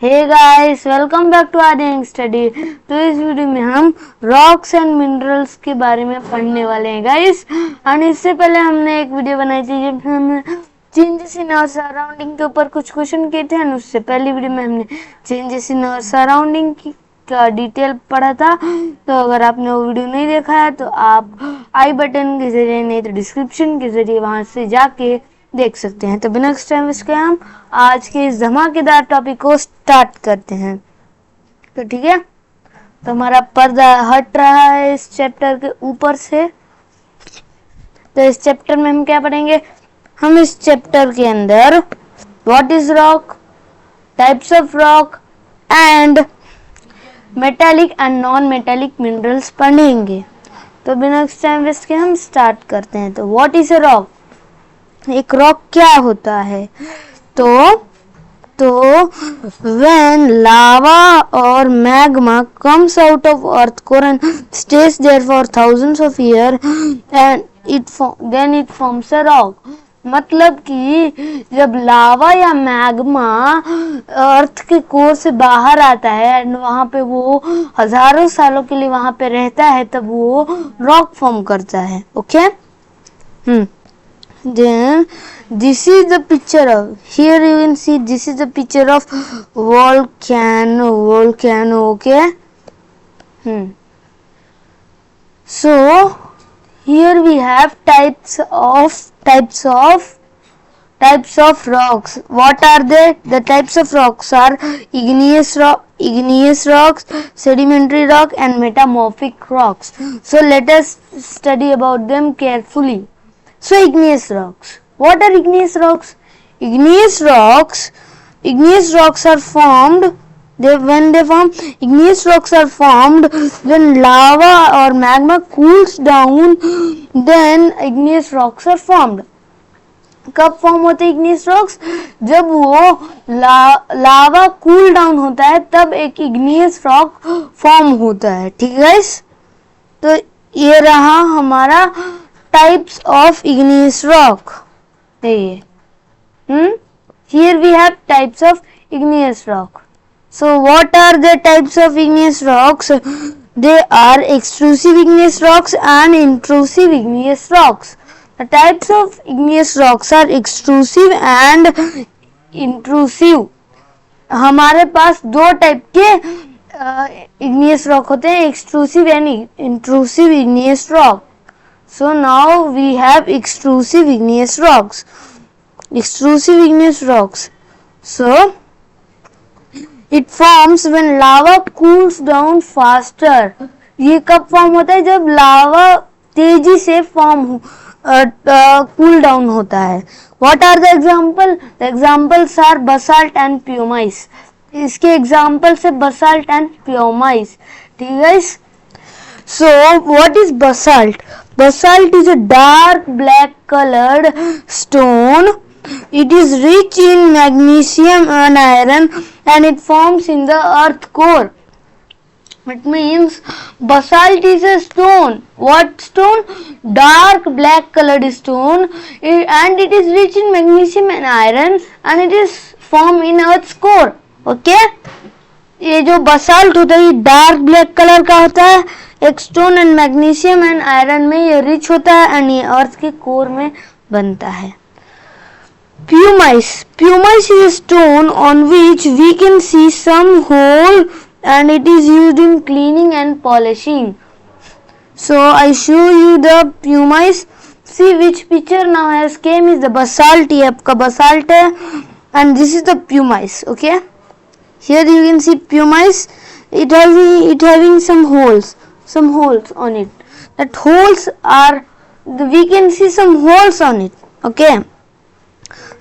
Hey guys, welcome back to Aryan study. तो इस video में हम रॉक्स एंड मिनरल्स के बारे में पढ़ने वाले हैं गाइस। और इससे पहले हमने एक वीडियो बनाई थी जिसमें हमने चेंजेस इन आवर सराउंडिंग के ऊपर कुछ क्वेश्चन किए थे। और उससे पहली वीडियो में हमने चेंजेस इन आवर सराउंडिंग का डिटेल पढ़ा था। तो अगर आपने वो वीडियो नहीं देखा है तो आप आई बटन के जरिए नहीं तो डिस्क्रिप्शन के जरिए वहां से जाके देख सकते हैं। तो बिना टाइम वेस्ट के हम आज के इस धमाकेदार टॉपिक को स्टार्ट करते हैं। तो ठीक है, तो हमारा पर्दा हट रहा है इस चैप्टर के ऊपर से। तो इस चैप्टर में हम क्या पढ़ेंगे? हम इस चैप्टर के अंदर what is rock, types of rock and metallic and non metallic minerals पढ़ेंगे। तो बिना टाइम वेस्ट के हम स्टार्ट करते हैं। तो व्हाट इज अ रॉक? एक रॉक क्या होता है? तो when lava or magma comes out of earth core and stays there for thousands of years and then it forms a rock। मतलब कि जब लावा या मैग्मा अर्थ के कोर से बाहर आता है एंड वहां पे वो हजारों सालों के लिए वहां पे रहता है तब वो रॉक फॉर्म करता है। Okay, Then this is the picture of, here you can see this is the picture of volcano, okay? So here we have types of rocks. What are they? The types of rocks are igneous rocks, sedimentary rock and metamorphic rocks. So let us study about them carefully. So igneous rocks. What are igneous rocks? Igneous rocks are formed. Igneous rocks are formed when lava or magma cools down. Then igneous rocks are formed. कब form होते हैं igneous rocks? जब वो लावा cool down होता है तब एक igneous rock form होता है। ठीक है गाइस, तो ये रहा हमारा types of igneous rock। Here we have types of igneous rock। So what are the types of igneous rocks? They are extrusive igneous rocks and intrusive igneous rocks। The types of igneous rocks are extrusive and intrusive। हमारे पास दो type के igneous rock होते हैं, extrusive and intrusive igneous rock। So now we have extrusive igneous rocks। So it forms when lava cools down faster। ये कब form होता है? जब लावा तेजी से कूल डाउन होता है। What are the example? The examples are basalt and pumice। इसके examples है basalt and pumice। ठीक है। So what is basalt? Basalt is a dark black colored stone। It is rich in magnesium and iron and it forms in the earth core। It means basalt is a stone. What stone? Dark black colored stone and it is rich in magnesium and iron and it is formed in earth's core। Okay? ये जो basalt होता है ये dark black colour का होता है, एक stone and magnesium and iron में ये रिच होता है एंड ये अर्थ के कोर में बनता है। Pumice is a stone on which we can see some hole and it is used in cleaning and polishing। So I show you the pumice। See which picture now has came is the basalt। ये आपका basalt है and this is the pumice। Okay, here you can see pumice। It having some holes on it। That holes are, we can see some holes on it। Okay,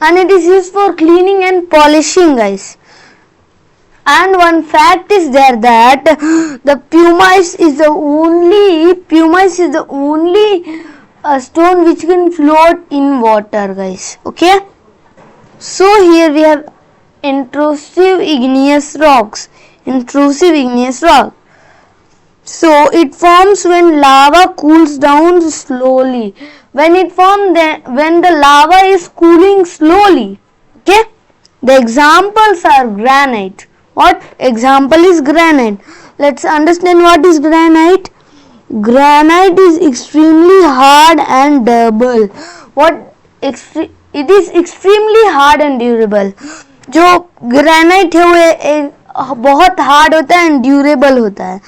and it is used for cleaning and polishing guys। And one fact is there that the pumice is the only stone which can float in water guys। Okay, so here we have intrusive igneous rock। So it forms when lava cools down slowly। When the lava is cooling slowly। Okay, the examples are granite। What example is granite? Let's understand what is granite. Granite is extremely hard and durable. It is extremely hard and durable. जो granite है वो बहुत hard होता है and durable होता है.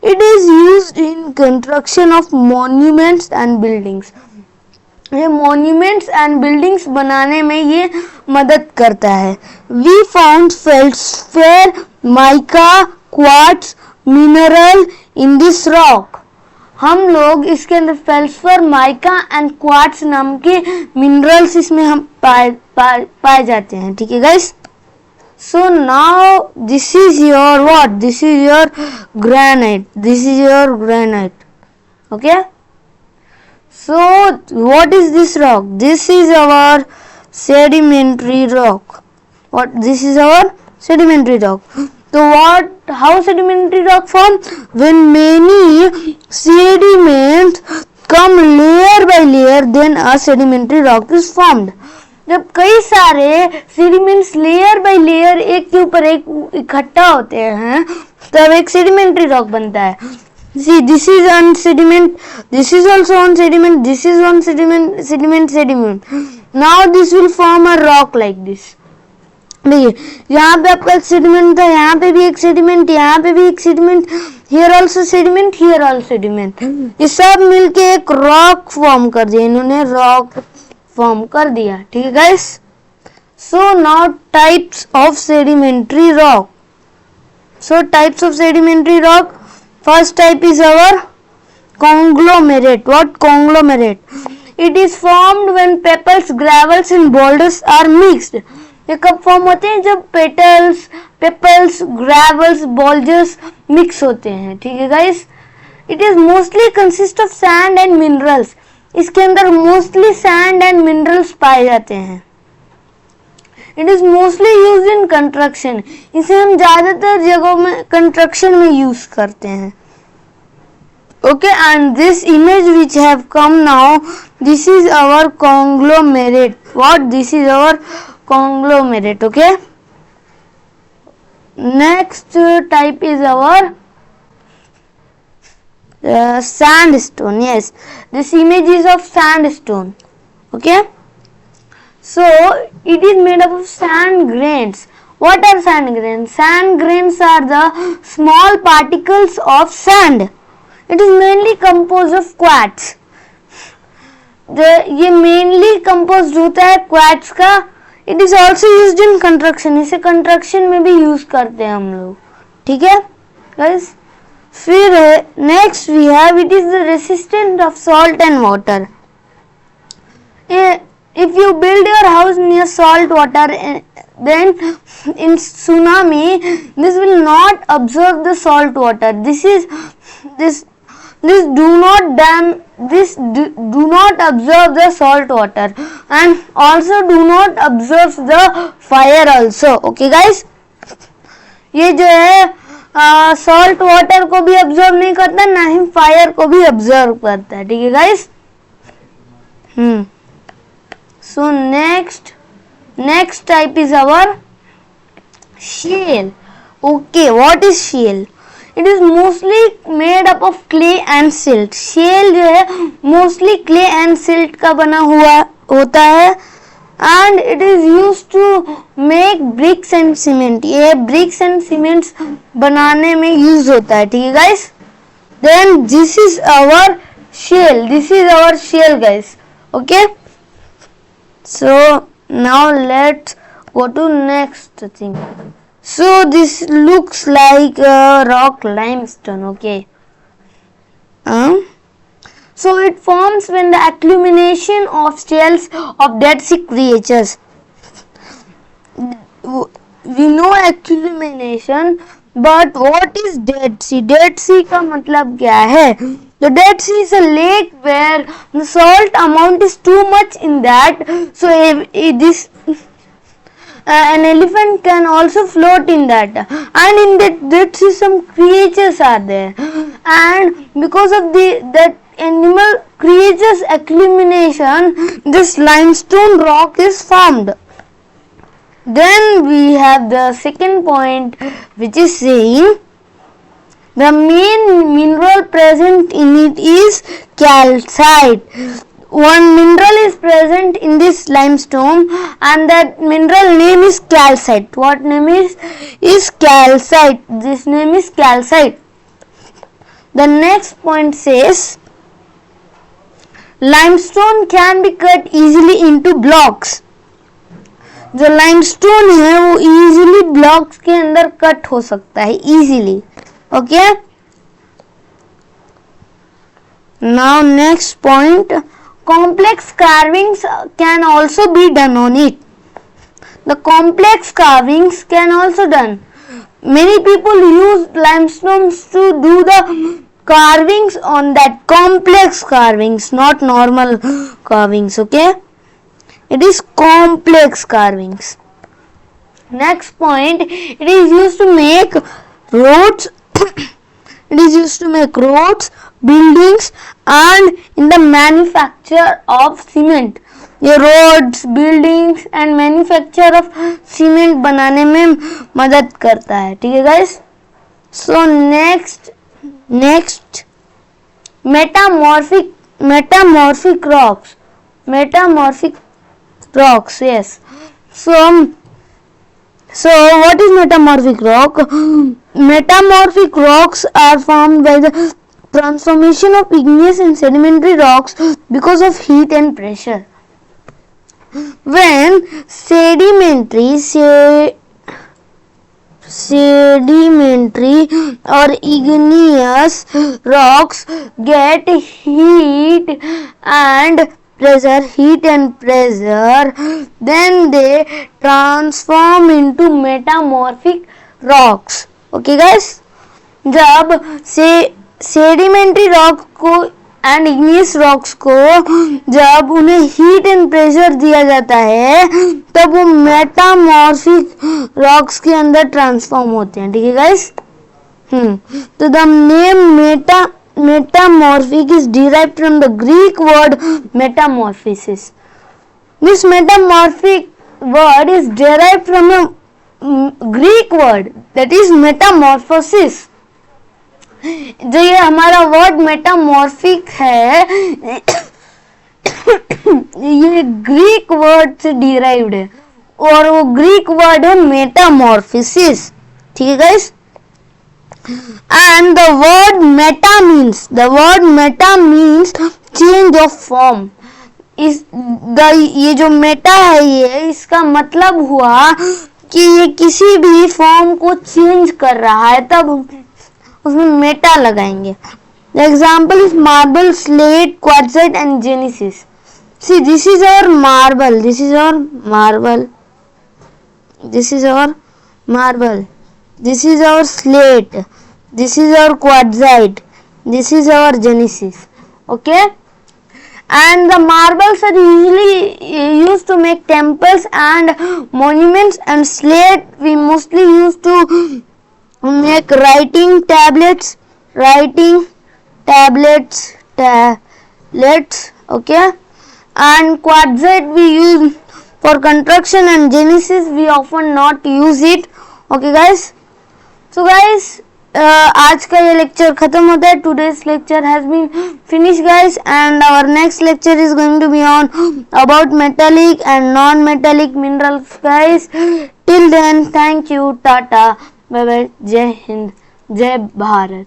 It is used in construction of monuments and buildings. ये monuments and buildings बनाने में ये मदद करता है. We found feldspar, mica, quartz mineral in this rock. हम लोग इसके अंदर फेल्डस्पेर, माइका एंड क्वार्ट्ज नाम के मिनरल्स इसमें हम पाए जाते हैं. ठीक है guys. So now this is your what? This is your granite. This is your granite. Okay. So what is this rock? This is our sedimentary rock. What? This is our sedimentary rock. So what? How sedimentary rock form? When many sediments come layer by layer, then a sedimentary rock is formed. जब कई सारे sediments layer by layer एक के ऊपर एक इकट्ठा होते हैं तब एक सेडिमेंट्री रॉक बनता है. See, this is on sediment, this is also on sediment, this is on sediment. Now this will form a rock like this. देखिए यहाँ पे आपका सेडिमेंट था, यहाँ पे भी एक सेडिमेंट, यहाँ पे भी एक sediment, here also sediment, here also sediment. ये सब मिलके एक रॉक फॉर्म कर दिया. इन्होंने रॉक फॉर्म कर दिया. ठीक है guys. So now types of sedimentary rock. So types of sedimentary rock. First type is our conglomerate. What? Conglomerate. It is formed when pebbles, gravels and boulders are mixed. ये कब form होते हैं? जब पेपल्स, gravels, boulders mix होते हैं. ठीक है guys. It is mostly consist of sand and minerals. इसके अंदर मोस्टली सैंड एंड मिनरल्स पाए जाते हैं. It is mostly use in construction. इसे हम ज्यादातर जगहों में कंस्ट्रक्शन में यूज करते हैं. Okay. And this image which have come now, this is our conglomerate. What? This is our conglomerate. Okay. Next type is our sandstone. Yes, this image is of sandstone. Okay. So it is made up of sand grains. What are sand grains? Sand grains are the small particles of sand. It is mainly composed of quartz. ये mainly composed होता है quartz का. It is also used in construction. इसे construction में भी use करते हैं हम लोग. ठीक है guys. फिर next we have, it is the resistant of salt and water. If you build your house near salt water, then in tsunami this will not absorb the salt water. This do not absorb the salt water and also do not absorb the fire also. Okay guys. ये जो है salt water को भी observe नहीं करता, ना ही fire को भी ऑब्जर्व करता है. ठीक है guys. So next type is our shale. Okay. What is shale? It is mostly made up of clay and silt. Shale जो है मोस्टली क्ले एंड सिल्ट का बना हुआ होता है. and it is used to make bricks and cement. ये bricks and cements बनाने में use होता है. ठीक है guys. then this is our shell. This is our shell guys. Okay. so now let's go to next thing. so this looks like rock limestone. Okay. So it forms when the accumulation of shells of Dead Sea creatures. We know accumulation, but what is Dead Sea? Dead Sea का मतलब क्या है? The Dead Sea is a lake where the salt amount is too much in that. So an elephant can also float in that, and in that Dead Sea some creatures are there, and because of that animal creatures accumulation, this limestone rock is formed. Then we have the second point, which is saying the main mineral present in it is calcite. One mineral is present in this limestone, and that mineral name is calcite. What name is calcite. This name is calcite. The next point says limestone can be cut easily into blocks. जो limestone है वो easily blocks के अंदर cut हो सकता है easily. Okay, now next point, complex carvings can also be done on it. The complex carvings can also done. Many people use limestones to do the carvings on that complex carvings, not normal carvings. Okay, it is complex carvings. Next point, it is used to make roads. It is used to make roads, buildings, and in the manufacture of cement. ये roads, buildings and manufacture of cement बनाने में मदद करता है. ठीक है guys? So next metamorphic rocks. Yes. So what is metamorphic rock? Metamorphic rocks are formed by the transformation of igneous and sedimentary rocks because of heat and pressure. When sedimentary or igneous rocks get heat and pressure, then they transform into metamorphic rocks. Okay guys, जब sedimentary rock को and igneous rocks को जब उन्हें heat and pressure दिया जाता है तब वो मेटामॉर्फिक रॉक्स के अंदर ट्रांसफॉर्म होते हैं. ठीक है गाइस? तो the name metamorphic is derived from the Greek word metamorphosis. This metamorphic word is derived from a Greek word, that is metamorphosis. जो ये हमारा वर्ड मेटामॉर्फिक है ये ग्रीक वर्ड से डिराइव्ड है और वो ग्रीक वर्ड है मेटामॉर्फोसिस. ठीक है guys? And the word meta means change of form. ये जो मेटा है ये इसका मतलब हुआ कि ये किसी भी फॉर्म को चेंज कर रहा है तब उसमें मेटा लगाएंगे. The example is marble, slate, quartzite and genesis. See, this is our marble. This is our slate. This is our quartzite. This is our genesis. Okay? And the marbles are usually used to make temples and monuments, and slate we mostly use to make writing tablets. Okay? And quartzite we use for construction, and genesis we often not use it. Okay guys? So guys, आज का ये lecture खत्म होता है. Today's lecture has been finish guys, and our next lecture is going to be on about metallic and non metallic minerals guys. Till then, thank you, tata, bye bye, जय हिंद, जय भारत.